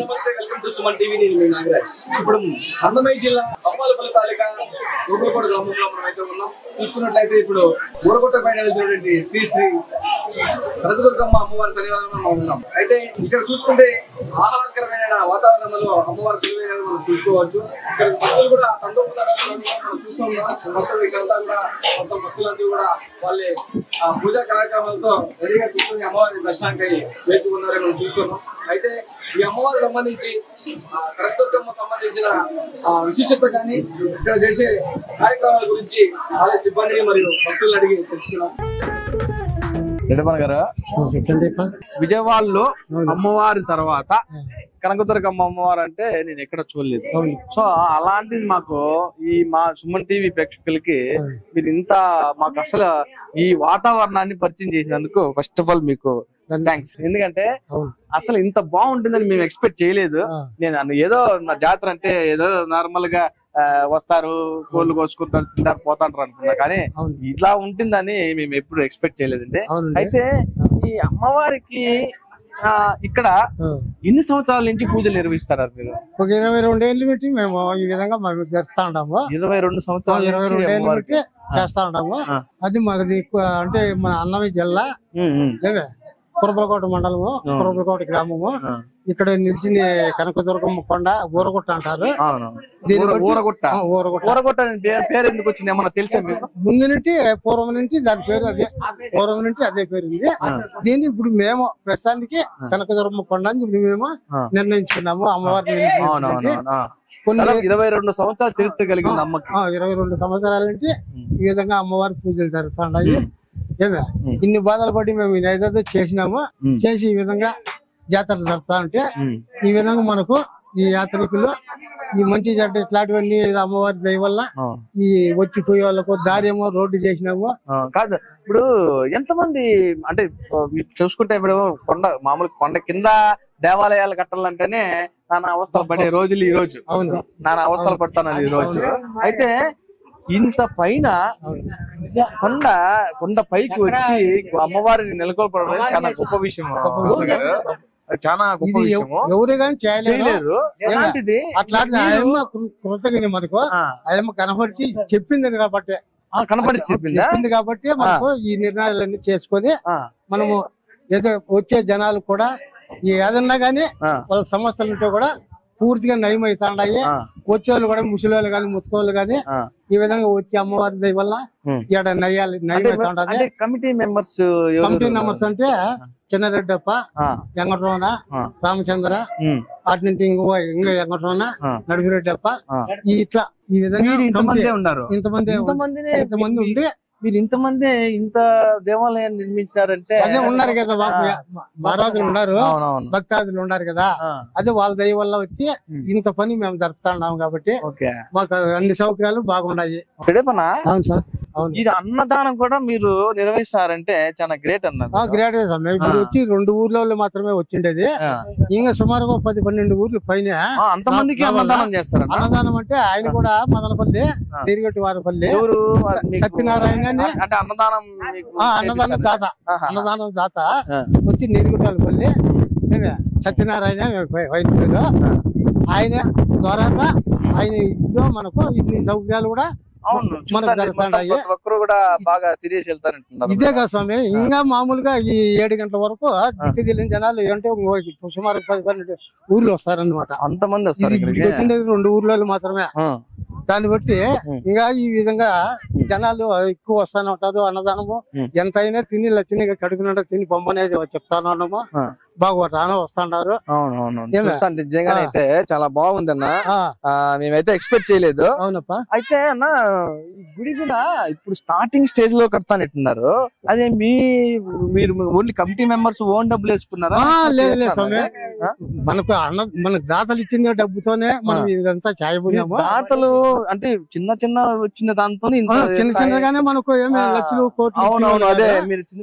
నమస్తే, welcome to Suman TV. నేను మీ నాగరాజ్. ఇప్పుడు అన్నమయ్య జిల్లా అమ్మాలపల్లి తాలూకా ఊరగొట్ట గ్రామంలో మనం అయితే ఉన్నాం. చూసుకున్నట్లయితే ఇప్పుడు ఊరగొట్ట పైన వెళ్తున్నటువంటి శ్రీ శ్రీ కనకదుర్గమ్మ అమ్మవారి సన్నిధానంలో మనం ఉన్నాం. అయితే ఇక్కడ చూసుకుంటే ఆహ్లాదకరమైన వాతావరణంలో అమ్మవారి తెలివైన మనం చూసుకోవచ్చు. ఇక్కడ భక్తులు కూడా మనం చూస్తున్నాం. భక్తులు ఇక్కడంతా కూడా మొత్తం భక్తులందరూ కూడా వాళ్ళే పూజా కార్యక్రమాలతో రెడీగా కూర్చొని అమ్మవారి దర్శనానికి వేచి ఉన్నారని మనం చూస్తున్నాం. అయితే ఈ అమ్మవారికి సంబంధించి కనకదుర్గమ్మ సంబంధించిన విశిష్టత కానీ ఇక్కడ చేసే కార్యక్రమాల గురించి ఆలయ సిబ్బందిని మరియు భక్తులను అడిగి తెలుసుకున్నాం. విజయవాడలో అమ్మవారి తర్వాత కనకదుర్గమ్మ అమ్మవారు అంటే నేను ఎక్కడ చూడలేదు. సో అలాంటిది మాకు మా సుమన్ టీవీ ప్రేక్షకులకి మీరు ఇంత మాకు అసలు ఈ వాతావరణాన్ని పరిచయం చేసినందుకు ఫస్ట్ ఆఫ్ ఆల్ మీకు థ్యాంక్స్. ఎందుకంటే అసలు ఇంత బాగుంటుందని మేము ఎక్స్పెక్ట్ చేయలేదు. నేను ఏదో నా జాతర అంటే ఏదో నార్మల్ గా వస్తారు, కోళ్ళు కోసుకుంటారు, తింటారు, పోతాంటారు అనుకున్నా, కానీ ఇట్లా ఉంటుందని మేము ఎప్పుడు ఎక్స్పెక్ట్ చేయలేదండి. అయితే ఈ అమ్మవారికి ఇక్కడ ఎన్ని సంవత్సరాల నుంచి పూజలు నిర్వహిస్తారు మీరు? ఒక 22 ఏళ్ళు పెట్టి మేము ఈ విధంగా జరుపుతా ఉంటాము. 22 సంవత్సరాలు 22 ఏళ్ళు పెట్టి చేస్తా ఉంటాము. అది మాది అంటే మన అన్నమయ్య జిల్లా కురబలకోట మండలము, కురబలకోట గ్రామము. ఇక్కడ నిలిచింది కనకదుర్గమ్మ కొండ, ఊరగొట్ట అంటారు. ఊరగొట్ట పేరు ఎందుకు వచ్చింది ఏమన్నా తెలుసా మీకు? ముందు నుంచి పూర్వం నుంచి దాని పేరు అదే, పూర్వం నుంచి అదే పేరు ఉంది. దీన్ని ఇప్పుడు మేము ప్రస్తుతానికి కనకదుర్గమ్మ కొండ అని ఇప్పుడు మేము నిర్ణయించుకున్నాము. అమ్మవారిని 22 సంవత్సరాల చరిత్ర కలిగింది అమ్మకి. 22 సంవత్సరాల నుంచి ఈ విధంగా అమ్మవారి పూజలు జరుగుతున్నాయి. ఏమే ఇన్ని బాధలు పడి మేము ఏదైతే చేసినామో చేసి ఈ విధంగా జాతరలు జరుపుతా ఉంటే ఈ విధంగా మనకు ఈ యాత్రికులు ఈ మంచి చెడ్డ ఇట్లాంటివన్నీ అమ్మవారి దయ వల్ల ఈ వచ్చిపోయే వాళ్ళకు దారి ఏమో రోడ్డు చేసినాము. కాదు, ఇప్పుడు ఎంతమంది అంటే చూసుకుంటే ఇప్పుడు మామూలు కొండ కింద దేవాలయాలు కట్టాలంటేనే నానా అవస్థలు పడే రోజులు ఈ రోజు. అవును, నానా అవస్థలు పడతాను ఈ రోజు. అయితే ఇంత పైన కొండ పైకి వచ్చి అమ్మవారిని నెలకొల్పడం చాలా గొప్ప విషయం. చాలా గొప్ప విషయం. ఎవరే కానీ చేయలేదు. అట్లాంటి కృతజ్ఞత మనకు ఆయమ్మ కనపరిచి చెప్పింది కాబట్టి చెప్పింది కాబట్టి మనకు ఈ నిర్ణయాలన్నీ చేసుకొని మనము ఏదో వచ్చే జనాలు కూడా ఏదన్నా గానీ వాళ్ళ సమస్యలు ఉంటే కూడా పూర్తిగా నయం అవుతాయి. వచ్చేవాళ్ళు కూడా ముసలివాళ్ళు కానీ ముసుకోళ్ళు కానీ ఈ విధంగా వచ్చి అమ్మవారి దయ వల్ల ఇక్కడ నయం అవుతా. కమిటీ మెంబర్స్ అంటే చిన్నరెడ్డప్ప, వెంకటరమణ, రామచంద్ర, అటు నుంచి ఇంకా వెంకటరమణ, నడుపురెడ్డప్ప, ఇట్లా ఈ విధంగా ఇంతమంది ఉండి మీరు ఇంతమంది ఇంత దేవాలయాన్ని నిర్మించారంటే అదే ఉన్నారు కదా, మహారాజులు ఉన్నారు, భక్తాదులు ఉన్నారు కదా, అదే వాళ్ళ దయ వల్ల వచ్చి ఇంత పని మేము జరుపుతా ఉన్నాము. కాబట్టి మాకు అన్ని సౌకర్యాలు బాగున్నాయి. అవును సార్. ఇది అన్నదానం కూడా మీరు నిర్వహిస్తారంటే చాలా గ్రేట్ అన్నారు. గ్రేట్ ఇప్పుడు వచ్చి 2 ఊర్లలో మాత్రమే వచ్చిండేది. ఇంకా సుమారుగా 10-12 ఊర్లు పైన అంతమందికి అన్నదానం చేస్తారు. అన్నదానం అంటే ఆయన కూడా మదనపల్లి, తిరిగట్టి వారిపల్లి, సత్యనారాయణ అంటే అన్నదానం దాత వచ్చి నిరుగుటాలపల్లి సత్యనారాయణ వైద్యులు. ఆయన ద్వారా ఆయన ఇదో మనకు ఇన్ని సౌకర్యాలు కూడా ఇదే కదా స్వామి. ఇంకా మామూలుగా ఈ 7 గంటల వరకు దిక్కు తెలియని జనాలు అంటే సుమారు 10-12 ఊర్లు వస్తారనమాట. అంతమంది వచ్చిండేది 2 ఊర్లలో మాత్రమే. దాన్ని బట్టి ఇంకా ఈ విధంగా జనాలు ఎక్కువ వస్తానే ఉంటారు. అన్నదానము ఎంత అయినా తిని లచ్చినగా కడుపునంటే తిని బొమ్మనేది చెప్తాను బాగా రానా వస్తాంటారు. అయితే చాలా బాగుంది అన్న, మేమైతే ఎక్స్పెక్ట్ చేయలేదు. అవునప్ప. అయితే అన్న గుడి కూడా ఇప్పుడు స్టార్టింగ్ స్టేజ్ లో కడతానంటున్నారు. అదే మీరు ఓన్లీ కమిటీ మెంబర్స్ ఓన్ డబ్బులు వేసుకున్నారా? లేదు మనకు దాతలు ఇచ్చిన డబ్బుతోనే మనం ఇదంతా చేయబోయాము. దాతలు అంటే చిన్న వచ్చిన దాంతో చిన్న చిన్నగానే మనకు ఏమి లక్షలు కోట్లు, అదే మీరు చిన్న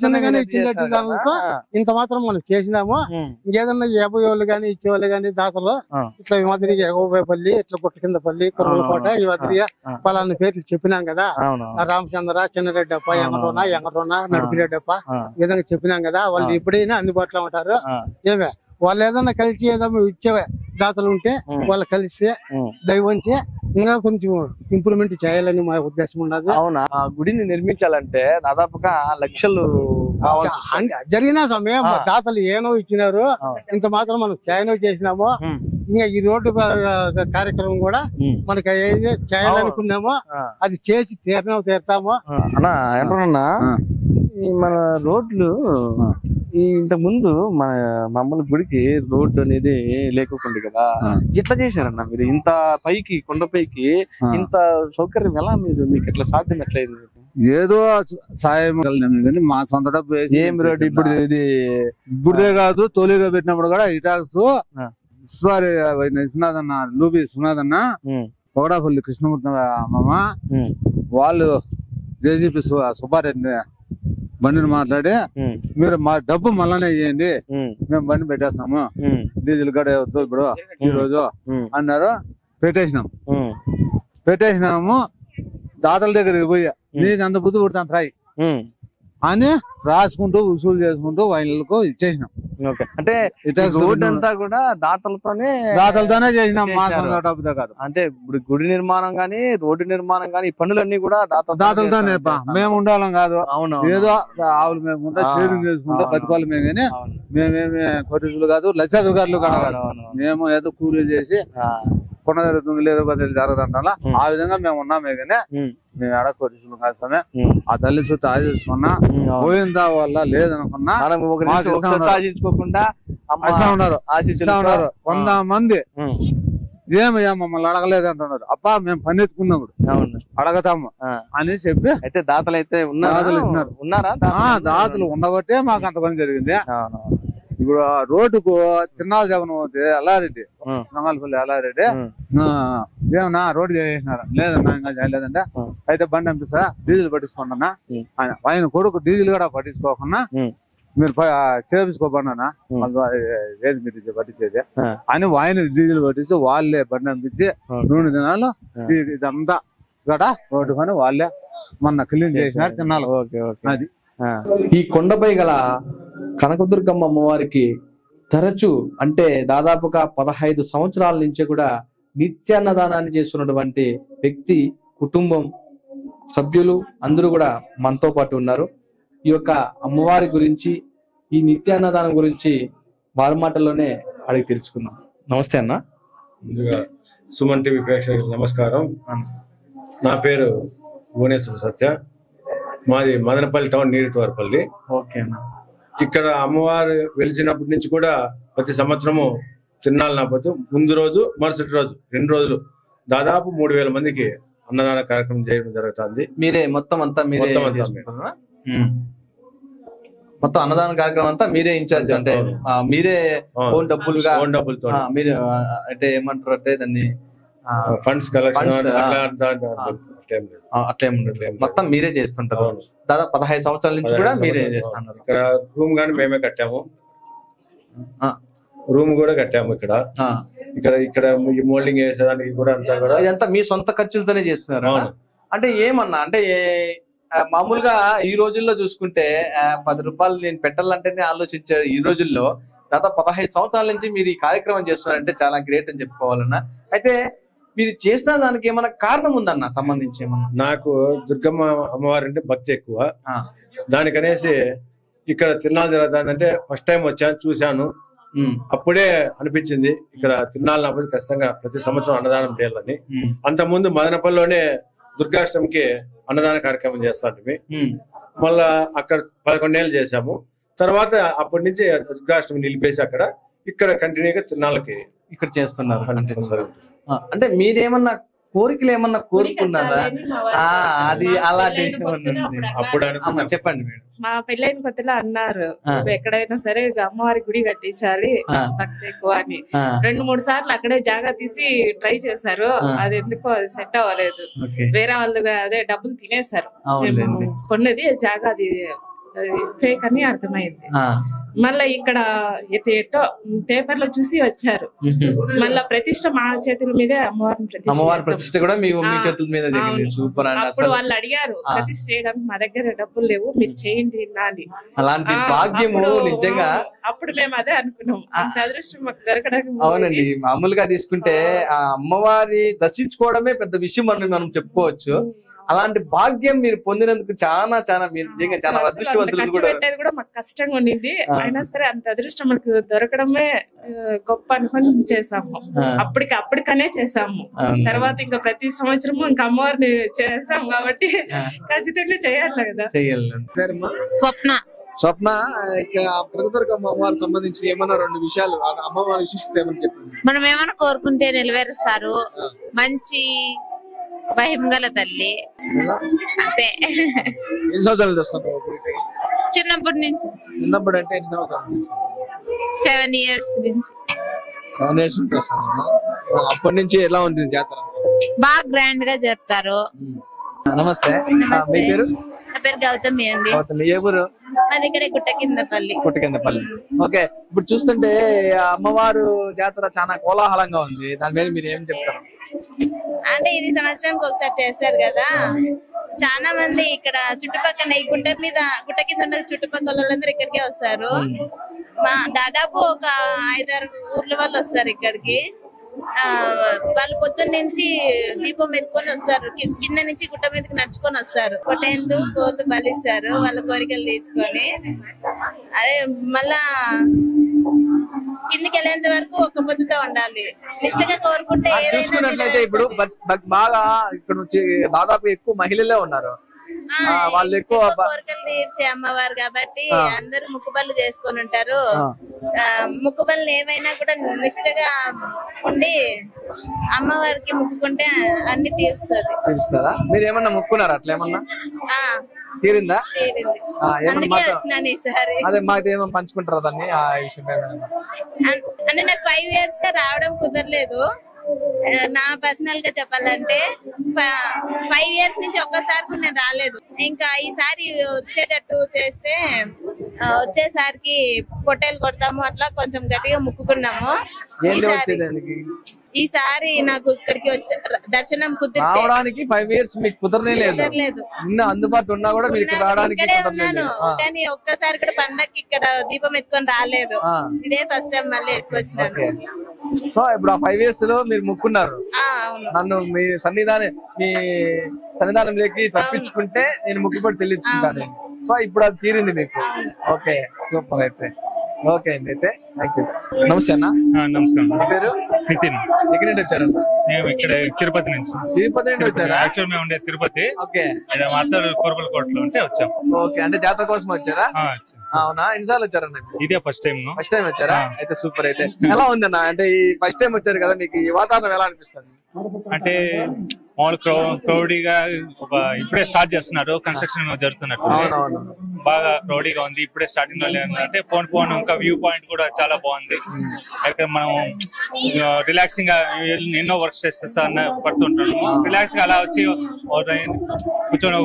చిన్నగానే ఇచ్చిన దాంతో ఇంత మాత్రం మనం చేసినాము. ఇంకేదన్నా 50 వాళ్ళు గానీ ఇచ్చేవాళ్ళు గానీ దాతలు ఇట్లా ఈ మాదిరిగా ఎగోపల్లి, ఇట్లా గుట్ట కింద పల్లి, కుర్రలకోట, ఈ మాదిరిగా పలానా పేర్లు చెప్పినాం కదా. రామచంద్ర, చిన్నరెడ్డప్ప, ఎంగటోన, నడుపురెడ్డప్ప ఈ విధంగా చెప్పినాం కదా. వాళ్ళు ఎప్పుడైనా అందుబాటులో ఉంటారు. ఏమే వాళ్ళు ఏదన్నా కలిసి ఏదైనా ఇచ్చే దాతలు ఉంటే వాళ్ళు కలిసి దైవంచి ఇంకా కొంచెం ఇంప్రూవ్మెంట్ చేయాలని మా ఉద్దేశం ఉన్నది. అవునా? గుడిని నిర్మించాలంటే దాదాపుగా లక్షలు జరిగిన సమయం దాతలు ఏనో ఇచ్చినారు, ఇంత మాత్రం మనం చేయనో చేసినామో. ఇంకా ఈ రోడ్డు కార్యక్రమం కూడా మనకి ఏది చేయాలనుకున్నామో అది చేసి తీరుతామో. అన్నా ఏంటన్నా మన రోడ్లు ఇంత ముందు మన మామూలు గుడికి రోడ్డు అనేది లేకుండా కదా, ఎట్లా చేశారన్న మీరు? ఇంత పైకి కొండపైకి ఇంత సౌకర్యం ఎలా మీకు ఎట్లా సాధ్యం? ఎట్లయింది? ఏదో సాయం కానీ మా సొంత డబ్బు ఏం రోడ్డు ఇప్పుడు ఇది ఇప్పుడే కాదు, తొలిగా పెట్టినప్పుడు కూడా ఇటాక్స్ ఇస్తున్నదన్న లూబి ఇస్తున్నదన్న పొగడాపల్లి కృష్ణమూర్తి మామ వాళ్ళు జేజీపీ సుబ్బారెడ్డి బండిని మాట్లాడి మీరు మా డబ్బు మళ్ళానే ఇవ్వండి, మేము బండి పెట్టేస్తాము, డీజిల్ గడ వద్దు ఇప్పుడు ఈ రోజు అన్నారు. పెట్టేసినాము దాతల దగ్గరికి పోయి నీకు అంత బుద్ధి పుడుతాను రాయి అని రాసుకుంటూ వసూలు చేసుకుంటూ వైన్లకు ఇచ్చేసినాం. అంటే రోడ్ అంతా కూడా దాతలతోనే చేసినాం, మా సొంత డబ్బుతో కాదు. అంటే ఇప్పుడు గుడి నిర్మాణం గానీ రోడ్డు నిర్మాణం గానీ ఈ పనులన్నీ కూడా దాతలతోనే. మేము ఉండాలం కాదు, ఏదో ఆవులు మేము ఉంటే షేరింగ్ చేసుకుంటా బతికోవాలి మేము. కానీ మేమేమి కొట్టులు కాదు, లక్షాధికారులు కాదు. మేము ఏదో కూలీ చేసి కొండ జరుగుతుంది లేదు బదిలీ జరగదంటాలా ఆ విధంగా మేము ఉన్నామే. కానీ మేము ఎడ కొట్టులు కాస్తామే. ఆ తల్లి చూస్తే ఆశిస్తున్నా పోయిందా వల్ల లేదనుకున్నా ఉన్నారు 100 మంది. ఏమయ్యా మమ్మల్ని అడగలేదు అంటున్నారు. అప్పా మేము పని ఎత్తుకున్నప్పుడు అడగతాము అని చెప్పి అయితే దాతలు అయితే ఉన్నారా? దాతలు ఉండబట్టే మాకు అంత పని జరిగింది. ఇప్పుడు రోడ్డుకు చిన్నాల జగన్ ఎల్లారెడ్డి రంగాలపల్లి ఎల్లారెడ్డి ఏమన్నా రోడ్డు చేసినారా? లేదన్నా ఇంకా చేయలేదంటే అయితే బండి పంపిస్తా డీజిల్ పట్టించుకున్నా. ఆయన కొడుకు డీజిల్ కూడా పట్టించుకోకుండా మీరు చేపించుకోబండి అన్న ఏది మీరు పట్టించేది అని ఆయన డీజిల్ పట్టించి వాళ్ళే బండి పంపించి 2 దినాలు ఇదంతా కూడా రోడ్డు పని వాళ్ళే మొన్న క్లీన్ చేసినారు తిన్నాళ్ళు. అది ఈ కొండపై గల కనకదుర్గమ్మ అమ్మవారికి తరచు అంటే దాదాపుగా 15 సంవత్సరాల నుంచి కూడా నిత్యాన్నదానాన్ని చేస్తున్నటువంటి వ్యక్తి కుటుంబం సభ్యులు అందరూ కూడా మనతో పాటు ఉన్నారు. ఈ యొక్క అమ్మవారి గురించి ఈ నిత్యాన్నదానం గురించి వారి మాటల్లోనే అడిగి తెలుసుకుందాం. నమస్తే అన్న. సుమన్ టీవీ ప్రేక్షకులకు నమస్కారం. నా పేరు భువనేశ్వర సత్య, మాది మదనపల్లి టౌన్ నీరుటివారిపల్లి. ఓకే అన్న. ఇక్కడ అమ్మవారు వెలిసినప్పటి నుంచి కూడా ప్రతి సంవత్సరము తిరునాళ్ళ నాపత్తు ముందు రోజు మరుసటి రోజు 2 రోజులు దాదాపు 3000 మందికి అన్నదాన కార్యక్రమం చేయడం జరుగుతుంది. మీరే మొత్తం అంతా మొత్తం అన్నదాన కార్యక్రమం అంతా మీరే ఇన్ఛార్జ్? అంటే మీరే ఓన్ డబ్బులతో మీరు అంటే ఏమంటారు అంటే దాన్ని ఫండ్స్ కలెక్షన్ అట్లేం ఉండదు, మొత్తం మీరే చేస్తుంటారు. దాదాపు 15 సంవత్సరాల నుంచి కూడా మీరే చేస్తున్నారు. ఇక్కడ రూమ్ గానీ మేమే కట్టాము, రూమ్ కూడా కట్టాము. ఇక్కడ మోల్డింగ్ వేసేదానికి కూడా అంతా కూడా ఇదంతా మీ సొంత ఖర్చులతోనే చేస్తున్నారు. అంటే ఏమన్నా అంటే మామూలుగా ఈ రోజుల్లో చూసుకుంటే 10 రూపాయలు నేను పెట్టాలంటేనే ఆలోచించారు. ఈ రోజుల్లో దాదాపు 15 సంవత్సరాల నుంచి మీరు ఈ కార్యక్రమం చేస్తున్నారంటే చాలా గ్రేట్ అని చెప్పుకోవాలన్నా. అయితే మీరు చేసిన దానికి ఏమన్నా కారణం ఉందన్న సంబంధించి ఏమన్నా? నాకు దుర్గమ్మ అమ్మవారి అంటే భక్తి ఎక్కువ, దానికనేసి ఇక్కడ తిరునాళ్ళు జరుగుతుందంటే ఫస్ట్ టైం వచ్చాను చూశాను, అప్పుడే అనిపించింది ఇక్కడ తిరునాళ్ళు నాపతి ఖచ్చితంగా ప్రతి సంవత్సరం అన్నదానం చేయాలని. అంతకుముందు మదనపల్లిలోనే దుర్గాష్టమికి అన్నదాన కార్యక్రమం చేస్తాంటివి. మళ్ళా అక్కడ 11 ఏళ్ళు చేశాము. తర్వాత అప్పటి నుంచి దుర్గాష్టమి నిలిపేసి ఇక్కడ కంటిన్యూగా తిరునాళ్ళకి ఇక్కడ చేస్తున్నారు. అంటే మీరేమన్నా కోరికలు ఏమన్నా కోరుకున్నారా? అది అలాంటి అప్పుడు చెప్పండి మేడం. మా పెళ్ళైన కొత్తలో అన్నారు ఎక్కడైనా సరే అమ్మవారి గుడి కట్టించాలి భక్తి ఎక్కువ అని. 2-3 సార్లు అక్కడే జాగా తీసి ట్రై చేశారు, అది ఎందుకో అది సెట్ అవ్వలేదు. వేరే వాళ్ళు అదే డబ్బులు తినేశారు. కొన్నది జాగా అది ఫేక్ అని అర్థమైంది. మళ్ళా ఇక్కడ ఎటో పేపర్ లో చూసి వచ్చారు. మళ్ళా ప్రతిష్ట మా చేతుల మీదే అమ్మవారి ప్రతిష్ట కూడా మీ చేతుల మీద జరిగింది. సూపర్ అండి. అప్పుడు వాళ్ళు అడిగారు ప్రతిష్ట చేయడానికి మా దగ్గర డబ్బులు లేవు, మీరు చేయండి అని. అలాంటి భాగ్యము నిజంగా అప్పుడు మేము అదే అనుకున్నాం, అంత అదృష్టం మాకు దొరకడానికి. అవునండి, మామూలుగా తీసుకుంటే ఆ అమ్మవారి దర్శించుకోవడమే పెద్ద విషయం అని మనం చెప్పుకోవచ్చు. అలాంటి భాగ్యం మీరు పొందినందుకు చాలా చాలా మీరు నిజంగా చాలా అదృష్టవంతులు కూడా. కూడా మాకు కష్టంగా ఉండింది, అయినా సరే అంత అదృష్టం మనకు దొరకడమే గొప్ప అనుకుని చేసాము. అప్పటికనే చేసాము. తర్వాత ఇంకా ప్రతి సంవత్సరము ఇంకా అమ్మవారిని చేసాము కాబట్టి ఖచ్చితంగా చేయాలి కదా. స్వప్న స్వప్న, కనకదుర్గమ్మ అమ్మవారికి సంబంధించి ఏమన్నా 2 విషయాలు అమ్మవారి విశిష్టత ఏమని చెప్పండి. మనం ఏమైనా కోరుకుంటే నెరవేరుస్తారు. మంచి భయంగల తల్లి అంతే. ఎన్ని సంవత్సరాలు వస్తాను? చిన్నప్పటి నుంచి. చిన్నప్పుడు అంటే ఎన్ని సంవత్సరాలు? 7 years నుంచి. 7 years నుంచి వస్తాను. అప్పటి నుంచి ఎలా ఉంటుంది జాతర? బాగా గ్రాండ్ గా జరుపుతారు. నమస్తే, మీ పేరు? నా పేరు గౌతమి అండి. గౌతమి, ఏ ఊరు? మాది ఇక్కడ గుట్టకిందపల్లి. ఓకే, ఇప్పుడు చూస్తుంటే అమ్మవారు జాతర చాలా కోలాహలంగా ఉంది, దాని మీద మీరు ఏం చెప్తారు? అంటే ఇది సంవత్సరానికి ఒకసారి చేస్తారు కదా, చాలా మంది ఇక్కడ చుట్టుపక్కల ఈ గుట్ట కింద ఉన్న చుట్టుపక్కల వాళ్ళందరూ ఇక్కడికే వస్తారు. దాదాపు ఒక 5-6 ఊర్ల వాళ్ళు వస్తారు ఇక్కడికి. వాళ్ళు పొద్దున్న నుంచి దీపం ఎత్తుకొని వస్తారు, కింద నుంచి గుట్ట మీదకి నడుచుకొని వస్తారు. పొట్టేళ్ళు కోళ్ళు బలిస్తారు వాళ్ళ కోరికలు తీర్చుకొని. అదే మళ్ళా కిందికి వెళ్ళేంత వరకు ఒక్క పొద్దుతో ఉండాలి, నిష్టగా కోరుకుంటే చూసుకున్నట్లయితే ఇప్పుడు బాగా ఇక్కడ నుంచి దాదాపు ఎక్కువ మహిళలే ఉన్నారు. వాళ్ళు ఎక్కువ కోరికలు తీర్చే అమ్మవారు కాబట్టి అందరూ ముక్కుబళ్ళు చేసుకొని ఉంటారు. ముక్కుబళ్ళు ఏమైనా కూడా నిష్టగా ఉండి అమ్మవారికి ముక్కుకుంటే అన్ని తీరుస్తారా? మీరు ఏమన్నా ముక్కున్నారా? అట్లా ఏమన్నా తీరిందా? అందుకే వచ్చినాను ఈసారి. అదే మాకు ఏమో పంచుకుంటారా దాన్ని ఆ విషయం? అంటే నాకు 5 years గా రావడం కుదరలేదు. నా పర్సనల్ గా చెప్పాలంటే 5 years నుంచి ఒక్కసారి కూడా నేను రాలేదు. ఇంకా ఈసారి వచ్చేటట్టు చేస్తే వచ్చేసారికి పొట్టేలు కొడతాము అట్లా కొంచెం గట్టిగా ముక్కుకున్నాము. ఈసారి నాకు ఇక్కడికి దర్శనం కుదరడానికి 5 years మీకు కుదరలేదు. అందుబాటులో ఉన్నా కూడా మీకు రావడానికి ఉన్నాను, కానీ ఒక్కసారి కూడా పండక్కి ఇక్కడ దీపం ఎత్తుకొని రాలేదు. ఇదే ఫస్ట్ టైం మళ్ళీ ఎత్తుకొచ్చినాను. సో ఇప్పుడు ఆ 5 years లో మీరు ముక్కున్నారు, నన్ను మీ సన్నిధానంలోకి తప్పించుకుంటే నేను ముక్కుపడి చెల్లించుకుంటాను. సో ఇప్పుడు అది తీరింది మీకు. Okay, super. అయితే ఓకే అండి, అయితే నమస్తే అన్న. నమస్కారం. మీ పేరు? నితిన్. ఎక్కడి నుండి వచ్చారన్న? మేము ఇక్కడ తిరుపతి నుంచి. తిరుపతి నుండి వచ్చారా? యాక్చువల్ మేము ఉండే తిరుపతి. ఓకే, మా అత్తారు కోరుకొలకోటలో ఉంటే వచ్చాం. ఓకే, అంటే జాతర కోసం వచ్చారా? అవునా, ఎన్నిసార్లు వచ్చారన్న? ఇదే ఫస్ట్ టైం. ఫస్ట్ టైం వచ్చారా? అయితే సూపర్. అయితే ఎలా ఉందన్న, అంటే ఈ ఫస్ట్ టైం వచ్చారు కదా, మీకు ఈ వాతావరణం ఎలా అనిపిస్తుంది? అంటే మామూలు క్రౌడీగా ఇప్పుడే స్టార్ట్ చేస్తున్నారు, కన్స్ట్రక్షన్ జరుగుతున్నట్టు బాగా క్రౌడీగా ఉంది. ఇప్పుడే స్టార్టింగ్ లో అంటే ఫోన్ ఇంకా వ్యూ పాయింట్ కూడా చాలా బాగుంది. ఇక్కడ మనం రిలాక్సింగ్ గా ఎన్నో వర్క్ స్ట్రెస్ పడుతుంటాము, రిలాక్స్ గా అలా వచ్చి కూర్చొని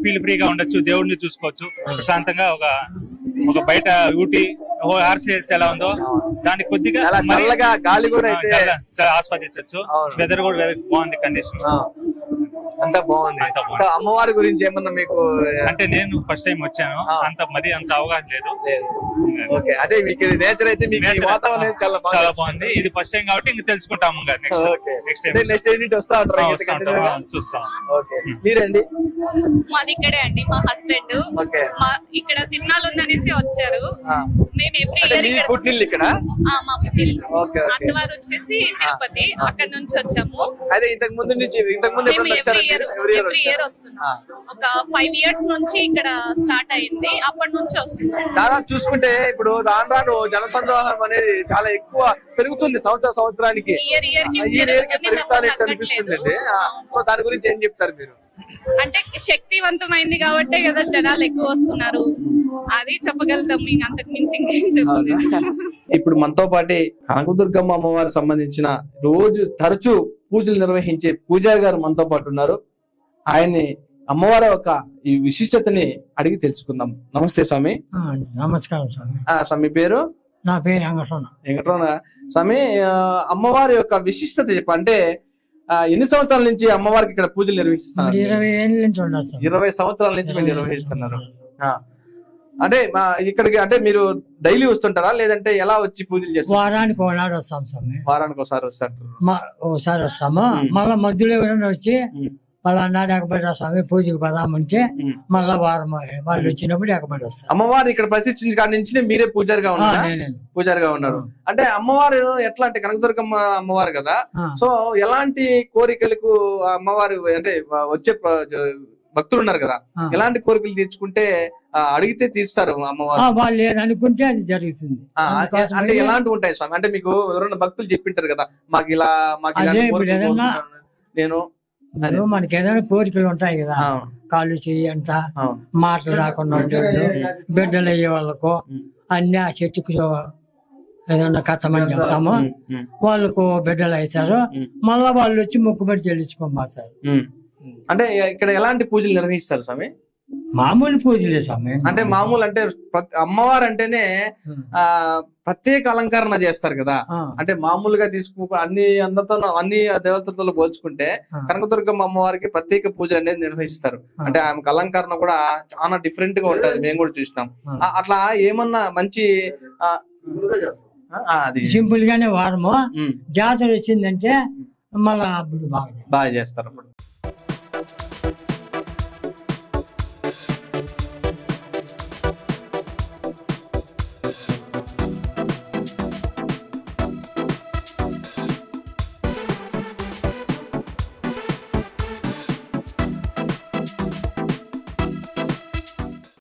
ఫీల్ ఫ్రీగా ఉండొచ్చు, దేవుడిని చూసుకోవచ్చు ప్రశాంతంగా. ఒక బయట ఊటీ ఆర్సిఎస్ ఎలా ఉందో దాన్ని కొద్దిగా గాలి కూడా ఆస్వాదించవచ్చు. వెదర్ కూడా బాగుంది, కండిషన్ అంతా బాగుంది. అమ్మవారి గురించి ఏమన్నా మీకు? అంటే నేను ఫస్ట్ టైం వచ్చాను, అంత అవగాహన లేదు. ఓకే, అదే మీకు నేచర్ అయితే మీకు వాతావరణం చాలా బాగుంది. ఇది ఫస్ట్ టైం కాబట్టి ఇంక తెలుసుకుంటాము. నెక్స్ట్ వస్తా చూస్తాం. మీరండి? మాది ఇక్కడే అండి, మా హస్బెండ్ ఇక్కడ తిరునాళ్ళు ఉందనేసి వచ్చారు. మేము ఎవ్రీ ఇయర్ ఇక్కడ మా పుట్టిల్లు. అత్తవారు వచ్చేసి తిరుపతి, అక్కడ నుంచి వచ్చాము. అదే ఇంతకు ముందు ఎవ్రీ ఇయర్ వస్తున్నాం. ఒక 5 years నుంచి ఇక్కడ స్టార్ట్ అయింది, అప్పటి నుంచి వస్తున్నాం. చాలా చూసుకుంటే ఇప్పుడు రాను రాను జనసందోహం అనేది చాలా ఎక్కువ పెరుగుతుంది, సంవత్సరానికి పెరుగుతానికి కనిపిస్తుంది. సో దాని గురించి ఏం చెప్తారు మీరు? అంటే శక్తివంతమైంది కాబట్టే కదా జనాలు ఎక్కువ వస్తున్నారు, అది చెప్పగలుగుతాం. మీకు అంతకు మించి ఇంకేం చెప్పలేదు. ఇప్పుడు మనతో పాటు కనకదుర్గమ్మ అమ్మవారికి సంబంధించిన రోజు తరచూ పూజలు నిర్వహించే పూజారి గారు మనతో పాటు ఉన్నారు. ఆయన్ని అమ్మవారి యొక్క ఈ విశిష్టతని అడిగి తెలుసుకుందాం. నమస్తే స్వామి. నమస్కారం స్వామి. స్వామి పేరు? నా పేరు వెంకటరమణ. స్వామి, అమ్మవారి యొక్క విశిష్టత చెప్ప. అంటే ఎన్ని సంవత్సరాల నుంచి అమ్మవారికి ఇక్కడ పూజలు నిర్వహిస్తున్నారు? 20 ఏళ్ళ నుంచి ఉండదు. 20 సంవత్సరాల నుంచి మీరు నిర్వహిస్తున్నారు. అంటే ఇక్కడికి అంటే మీరు డైలీ వస్తుంటారా లేదంటే ఎలా వచ్చి పూజలు చేస్తారు? వారానికి ఒకనాడు వస్తాం స్వామి. వారానికి ఒకసారి వస్తారు. ఒకసారి వస్తాము, మళ్ళా మధ్యలో ఎవరైనా వచ్చి మళ్ళా అన్నాడు ఎక్కబడ్డా స్వామి పూజకి పదామంటే మళ్ళా వారం వాళ్ళు వచ్చినప్పుడు ఎక్కబడి వస్తారు. అమ్మవారు ఇక్కడ ప్రతిష్ఠించిన కాడి నుంచి మీరే పూజారిగా ఉన్నారు. అంటే అమ్మవారు ఎట్లా అంటే కనకదుర్గమ్మ అమ్మవారు కదా, సో ఎలాంటి కోరికలకు అమ్మవారు అంటే వచ్చే భక్తులు ఉన్నారు కదా, ఎలాంటి కోరికలు తీర్చుకుంటే అడిగితే తీస్తారు అమ్మవారు? వాళ్ళు ఏదనుకుంటే అది జరుగుతుంది. అంటే ఎలాంటివి ఉంటాయి స్వామి? అంటే మీకు ఎవరైనా భక్తులు చెప్పింటారు కదా, మాకు ఇలా నేను మనకి ఏదైనా కోరికలు ఉంటాయి కదా, కాళ్ళు చెయ్యి అంట మాటలు రాకుండా ఉండేవాళ్ళు, బిడ్డలు అయ్యే వాళ్ళకు అన్ని ఆ చెట్టుకు ఏదన్నా కట్టమని చెప్తాము, వాళ్ళకు బిడ్డలు అవుతారు, మళ్ళా వాళ్ళు వచ్చి మొక్కుబడి చెల్లించుకోబోతారు. అంటే ఇక్కడ ఎలాంటి పూజలు నిర్వహిస్తారు స్వామి? మామూలు పూజలే స్వామి. అంటే మామూలు అంటే అమ్మవారు అంటేనే ప్రత్యేక అలంకరణ చేస్తారు కదా, అంటే మామూలుగా అన్ని అందరితో అన్ని దేవతలతో పోల్చుకుంటే కనకదుర్గమ్మ అమ్మవారికి ప్రత్యేక పూజ అనేది నిర్వహిస్తారు. అంటే ఆమెకు అలంకరణ కూడా చాలా డిఫరెంట్ గా ఉంటది, మేము కూడా చూసినాం. అట్లా ఏమన్నా మంచి అది సింపుల్ గానే వారము జాతర వచ్చిందంటే మళ్ళా బాగా చేస్తారు. అప్పుడు